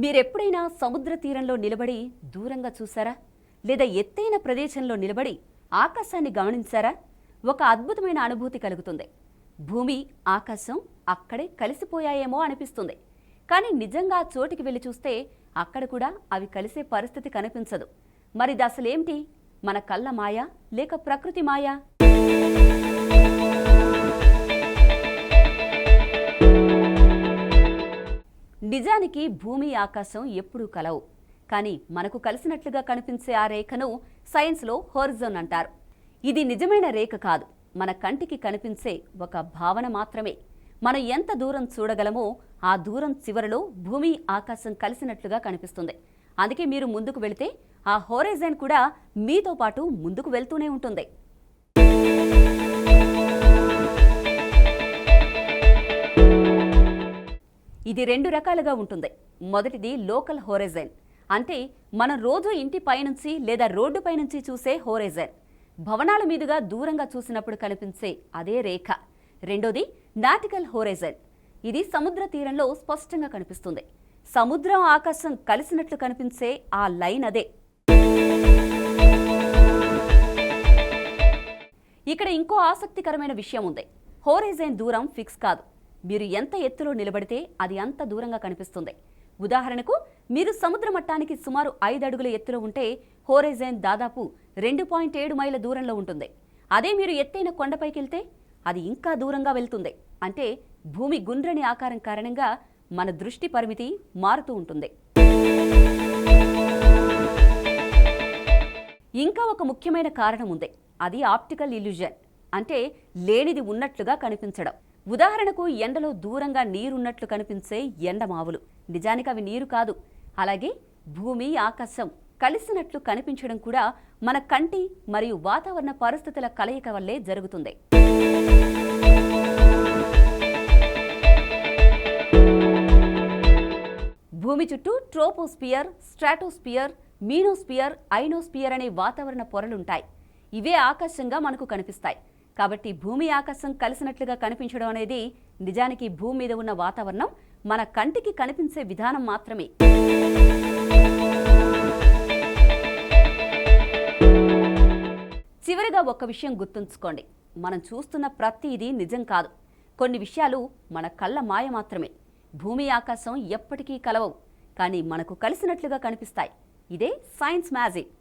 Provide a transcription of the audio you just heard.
మీరెప్పుడైనా సముద్ర తీరంలో నిలబడి దూరంగా చూసారా? లేదా ఎత్తైన ప్రదేశంలో నిలబడి ఆకాశాన్ని గమనించారా? ఒక అద్భుతమైన అనుభూతి కలుగుతుంది. భూమి, ఆకాశం అక్కడే కలిసిపోయాయేమో అనిపిస్తుంది. కానీ నిజంగా చోటికి వెళ్ళి చూస్తే అక్కడ కూడా అవి కలిసే పరిస్థితి కనిపించదు. మరిది అసలేమిటి? మన కళ్ళ మాయా లేక ప్రకృతి మాయా? నిజానికి భూమి, ఆకాశం ఎప్పుడూ కలవు. కానీ మనకు కలిసినట్లుగా కనిపించే ఆ రేఖను సైన్స్లో హోరిజోన్ అంటారు. ఇది నిజమైన రేఖ కాదు, మన కంటికి కనిపించే ఒక భావన మాత్రమే. మనం ఎంత దూరం చూడగలమో ఆ దూరం చివరలో భూమి, ఆకాశం కలిసినట్లుగా కనిపిస్తుంది. అందుకే మీరు ముందుకు వెళితే ఆ హోరిజోన్ కూడా మీతో పాటు ముందుకు వెళ్తూనే ఉంటుంది. ఇది రెండు రకాలుగా ఉంటుంది. మొదటిది లోకల్ హోరిజోన్, అంటే మనం రోజు ఇంటి పైనుంచి లేదా రోడ్డు పైనుంచి చూసే హోరిజోన్, భవనాల మీదుగా దూరంగా చూసినప్పుడు కనిపించే అదే రేఖ. రెండోది నాటికల్ హోరిజోన్. ఇది సముద్ర తీరంలో స్పష్టంగా కనిపిస్తుంది. సముద్రం, ఆకాశం కలిసినట్లు కనిపించే ఆ లైన్ అదే. ఇక్కడ ఇంకో ఆసక్తికరమైన విషయం ఉంది. హోరిజోన్ దూరం ఫిక్స్ కాదు. మీరు ఎంత ఎత్తులో నిలబడితే అది అంత దూరంగా కనిపిస్తుంది. ఉదాహరణకు, మీరు సముద్ర మట్టానికి సుమారు 5 అడుగుల ఎత్తులో ఉంటే హోరిజోన్ దాదాపు 2.7 మైళ్ళ దూరంలో ఉంటుంది. అదే మీరు ఎత్తైన కొండపైకి వెళ్తే అది ఇంకా దూరంగా వెళ్తుంది. అంటే భూమి గుండ్రని ఆకారం కారణంగా మన దృష్టి పరిమితి మారుతూ ఉంటుంది. ఇంకా ఒక ముఖ్యమైన కారణం ఉంది. అది ఆప్టికల్ ఇల్యూజన్, అంటే లేనిది ఉన్నట్లుగా కనిపించడం. ఉదాహరణకు, ఎండలో దూరంగా నీరున్నట్లు కనిపించే ఎండమావులు నిజానికి అవి నీరు కాదు. అలాగే భూమి, ఆకాశం కలిసినట్లు కనిపించడం కూడా మన కంటి మరియు వాతావరణ పరిస్థితుల కలయిక వల్లే జరుగుతుంది. భూమి చుట్టూ ట్రోపోస్పియర్, స్ట్రాటోస్పియర్, మీనోస్పియర్, ఐనోస్పియర్ అనే వాతావరణ పొరలుంటాయి. ఇవే ఆకాశంగా మనకు కనిపిస్తాయి. కాబట్టి భూమి, ఆకాశం కలిసినట్లుగా కనిపించడం అనేది నిజానికి భూమి మీద ఉన్న వాతావరణం మన కంటికి కనిపించే విధానం మాత్రమే. చివరిగా ఒక్క విషయం గుర్తుంచుకోండి. మనం చూస్తున్న ప్రతిదీ నిజం కాదు. కొన్ని విషయాలు మన కళ్ళ మాయ మాత్రమే. భూమి, ఆకాశం ఎప్పటికీ కలవవు, కానీ మనకు కలిసినట్లుగా కనిపిస్తాయి. ఇదే సైన్స్ మ్యాజిక్.